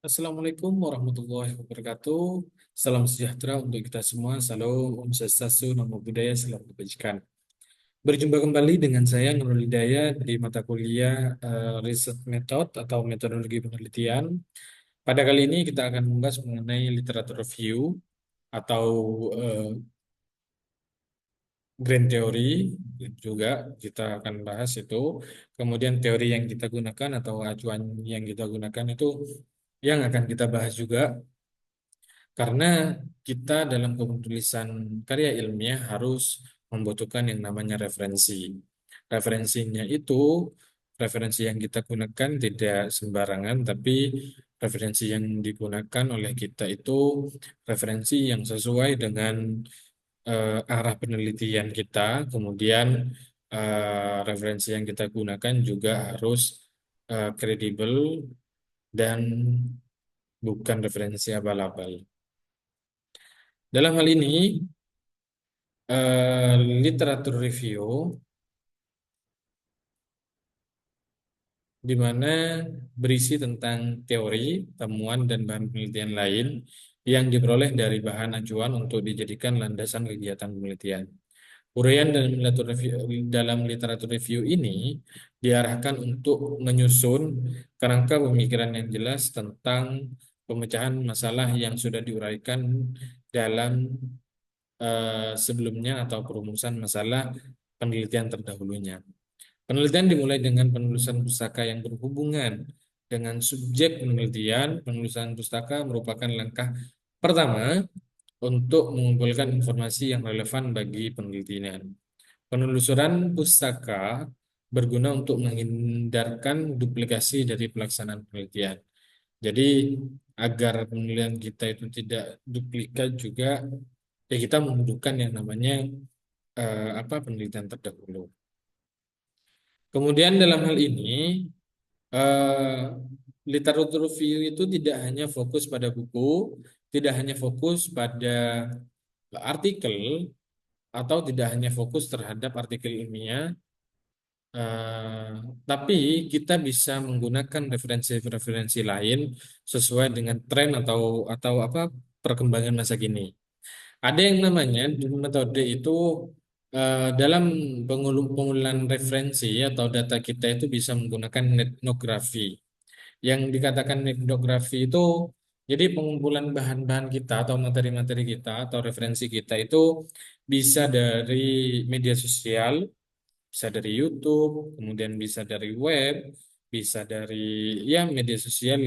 Assalamualaikum warahmatullahi wabarakatuh. Salam sejahtera untuk kita semua. Salam Om Swastiastu, Namo Buddhaya, salam kebajikan. Berjumpa kembali dengan saya Nurul Hidayat di mata kuliah Research Method atau metodologi penelitian. Pada kali ini kita akan membahas mengenai literatur review atau eh, Grand Theory juga kita akan bahas itu. Kemudian teori yang kita gunakan atau acuan yang kita gunakan itu yang akan kita bahas juga. Karena kita dalam penulisan karya ilmiah harus membutuhkan yang namanya referensi. Referensinya itu, referensi yang kita gunakan tidak sembarangan, tapi referensi yang digunakan oleh kita itu referensi yang sesuai dengan arah penelitian kita. Kemudian referensi yang kita gunakan juga harus kredibel dan bukan referensi abal-abal. Dalam hal ini, literatur review di mana berisi tentang teori, temuan, dan bahan penelitian lain yang diperoleh dari bahan acuan untuk dijadikan landasan kegiatan penelitian. Uraian dalam literatur review ini diarahkan untuk menyusun kerangka pemikiran yang jelas tentang pemecahan masalah yang sudah diuraikan dalam sebelumnya atau perumusan masalah penelitian terdahulunya. Penelitian dimulai dengan penulisan pustaka yang berhubungan dengan subjek penelitian. Penulisan pustaka merupakan langkah pertama untuk mengumpulkan informasi yang relevan bagi penelitian. Penelusuran pustaka berguna untuk menghindarkan duplikasi dari pelaksanaan penelitian. Jadi agar penelitian kita itu tidak duplikat juga, ya kita membutuhkan yang namanya penelitian terdahulu. Kemudian dalam hal ini, eh, literatur review itu tidak hanya fokus pada buku, tidak hanya fokus pada artikel, atau tidak hanya fokus terhadap artikel ilmiah, eh, tapi kita bisa menggunakan referensi-referensi lain sesuai dengan tren atau apa perkembangan masa kini. Ada yang namanya di metode itu dalam pengumpulan referensi atau data kita itu bisa menggunakan etnografi. Yang dikatakan etnografi itu jadi pengumpulan bahan-bahan kita atau materi-materi kita atau referensi kita itu bisa dari media sosial, bisa dari YouTube, kemudian bisa dari web, bisa dari ya media sosial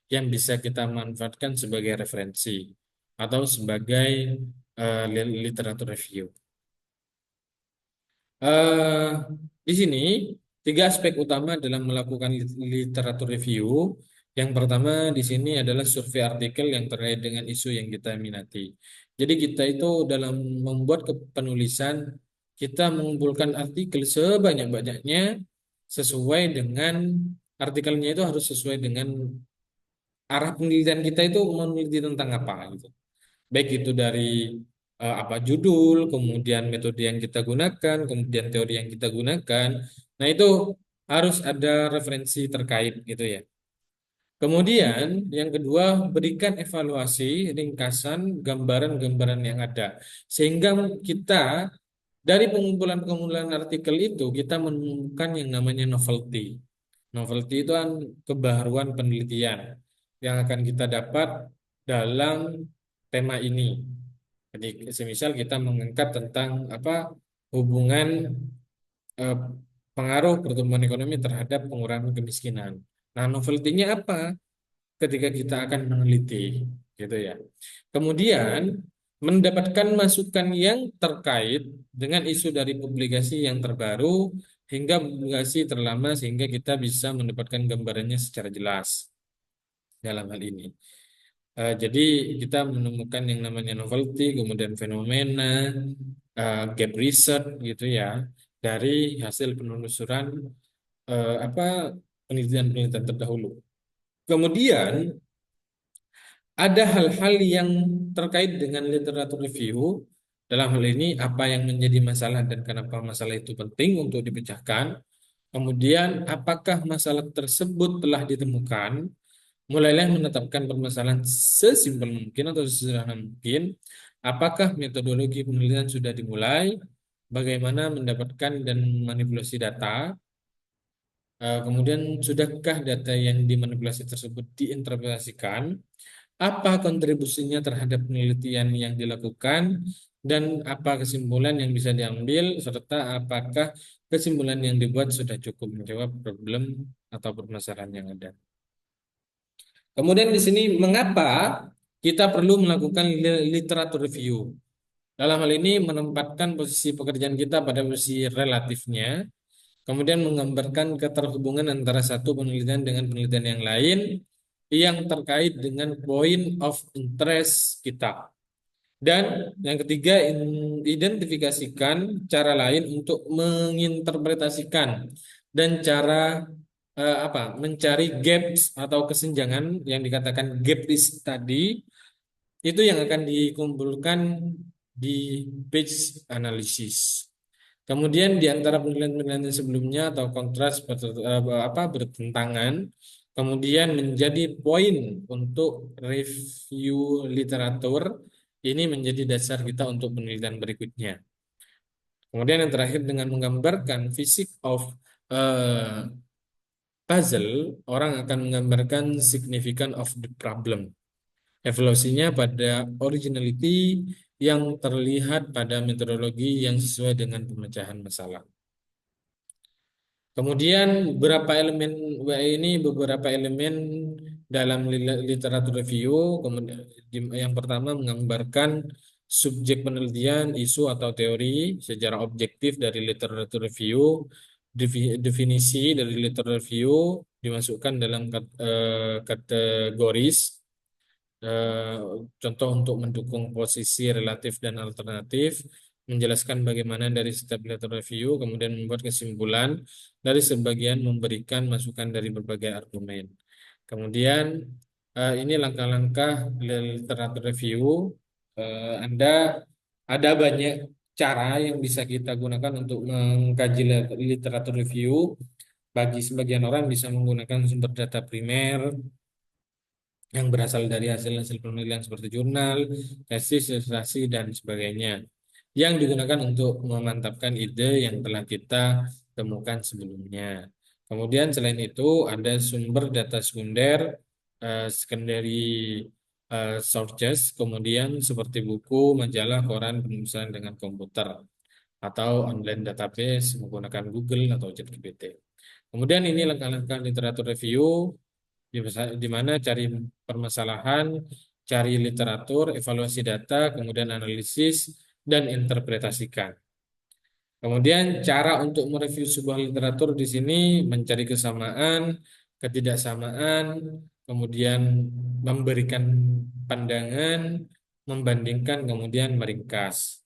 yang bisa kita manfaatkan sebagai referensi atau sebagai literatur review. Eh, di sini tiga aspek utama dalam melakukan literatur review. Yang pertama di sini adalah survei artikel yang terkait dengan isu yang kita minati. Jadi kita itu dalam membuat penulisan kita mengumpulkan artikel sebanyak-banyaknya sesuai dengan artikelnya itu harus sesuai dengan arah penelitian kita itu meneliti tentang apa gitu. Baik itu dari apa judul, kemudian metode yang kita gunakan, kemudian teori yang kita gunakan. Nah, itu harus ada referensi terkait gitu ya. Kemudian yang kedua, berikan evaluasi ringkasan gambaran-gambaran yang ada. Sehingga kita dari pengumpulan-pengumpulan artikel itu kita menemukan yang namanya novelty. Novelty itu kan kebaruan penelitian yang akan kita dapat dalam tema ini. Jadi, semisal kita mengangkat tentang apa hubungan eh, pengaruh pertumbuhan ekonomi terhadap pengurangan kemiskinan. Nah, novelty-nya apa? Ketika kita akan meneliti, gitu ya. Kemudian mendapatkan masukan yang terkait dengan isu dari publikasi yang terbaru hingga publikasi terlama sehingga kita bisa mendapatkan gambarannya secara jelas dalam hal ini. Jadi kita menemukan yang namanya novelty, kemudian fenomena, gap research gitu ya, dari hasil penelusuran apa penelitian-penelitian terdahulu. Kemudian ada hal-hal yang terkait dengan literatur review. Dalam hal ini apa yang menjadi masalah dan kenapa masalah itu penting untuk dipecahkan. Kemudian apakah masalah tersebut telah ditemukan mulailah menetapkan permasalahan sesimpel mungkin atau sesederhana mungkin. Apakah metodologi penelitian sudah dimulai? Bagaimana mendapatkan dan manipulasi data? Kemudian, sudahkah data yang dimanipulasi tersebut diinterpretasikan? Apa kontribusinya terhadap penelitian yang dilakukan? Dan apa kesimpulan yang bisa diambil? Serta apakah kesimpulan yang dibuat sudah cukup menjawab problem atau permasalahan yang ada? Kemudian di sini mengapa kita perlu melakukan literatur review? Dalam hal ini menempatkan posisi pekerjaan kita pada posisi relatifnya, kemudian menggambarkan keterhubungan antara satu penelitian dengan penelitian yang lain yang terkait dengan point of interest kita. Dan yang ketiga, identifikasikan cara lain untuk menginterpretasikan dan cara mencari gaps atau kesenjangan yang dikatakan gap list tadi itu yang akan dikumpulkan di page analisis. Kemudian di antara penelitian-penelitian sebelumnya atau kontras bertentangan, kemudian menjadi poin untuk review literatur, ini menjadi dasar kita untuk penelitian berikutnya. Kemudian yang terakhir dengan menggambarkan fisik of eh, puzzle, orang akan menggambarkan significance of the problem. Evaluasinya pada originality yang terlihat pada metodologi yang sesuai dengan pemecahan masalah. Kemudian beberapa elemen dalam literatur review. Kemudian yang pertama menggambarkan subjek penelitian, isu atau teori secara objektif dari literatur review. Definisi dari literatur review dimasukkan dalam kategoris. eh, Contoh untuk mendukung posisi relatif dan alternatif, menjelaskan bagaimana dari setiap literatur review, kemudian membuat kesimpulan dari sebagian, memberikan masukan dari berbagai argumen. Kemudian ini langkah-langkah literatur review. Anda ada banyak cara yang bisa kita gunakan untuk mengkaji literatur review. Bagi sebagian orang bisa menggunakan sumber data primer yang berasal dari hasil-hasil penelitian seperti jurnal, tesis, disertasi, dan sebagainya, yang digunakan untuk memantapkan ide yang telah kita temukan sebelumnya. Kemudian selain itu ada sumber data sekunder, secondary sources, kemudian seperti buku, majalah, koran, penulisan dengan komputer, atau online database menggunakan Google atau ChatGPT. Kemudian ini langkah-langkah literatur review di mana cari permasalahan, cari literatur, evaluasi data, kemudian analisis dan interpretasikan. Kemudian cara untuk mereview sebuah literatur di sini mencari kesamaan, ketidaksamaan, kemudian memberikan pandangan, membandingkan, kemudian meringkas.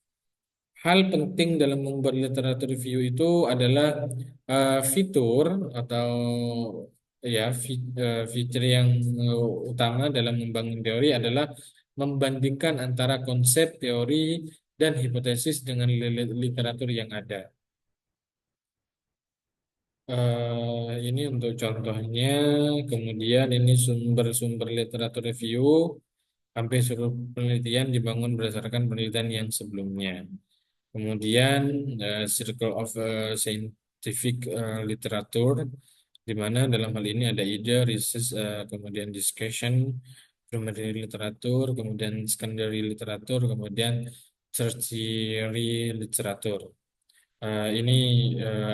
Hal penting dalam membuat literatur review itu adalah fitur atau fitur yang utama dalam membangun teori adalah membandingkan antara konsep, teori, dan hipotesis dengan literatur yang ada. Ini untuk contohnya, kemudian ini sumber-sumber literatur review. Hampir seluruh penelitian dibangun berdasarkan penelitian yang sebelumnya. Kemudian Circle of Scientific Literature, di mana dalam hal ini ada ide, research, kemudian discussion, primary literatur, kemudian secondary literatur, kemudian tertiary literatur. Ini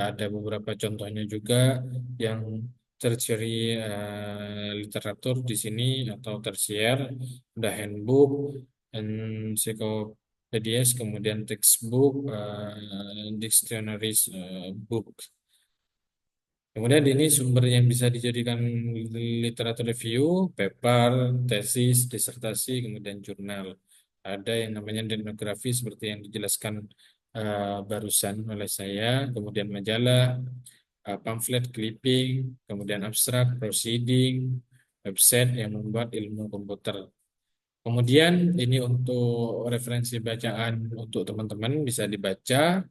ada beberapa contohnya juga yang tertiary literatur di sini atau tersier, ada handbook, encyclopedias, kemudian textbook, dictionaries, book. Kemudian ini sumber yang bisa dijadikan literatur review, paper, tesis, disertasi, kemudian jurnal. Ada yang namanya etnografi seperti yang dijelaskan barusan oleh saya, kemudian majalah, pamflet, clipping, kemudian abstrak, proceeding, website yang membuat ilmu komputer. Kemudian ini untuk referensi bacaan untuk teman-teman bisa dibaca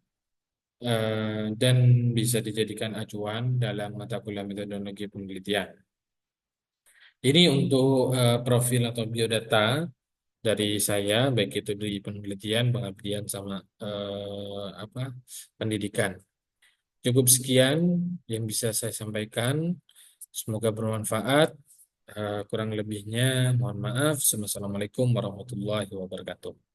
dan bisa dijadikan acuan dalam mata kuliah metodologi penelitian. Ini untuk profil atau biodata dari saya, baik itu di penelitian, pengabdian, sama apa pendidikan. Cukup sekian yang bisa saya sampaikan. Semoga bermanfaat. Kurang lebihnya, mohon maaf. Wassalamualaikum warahmatullahi wabarakatuh.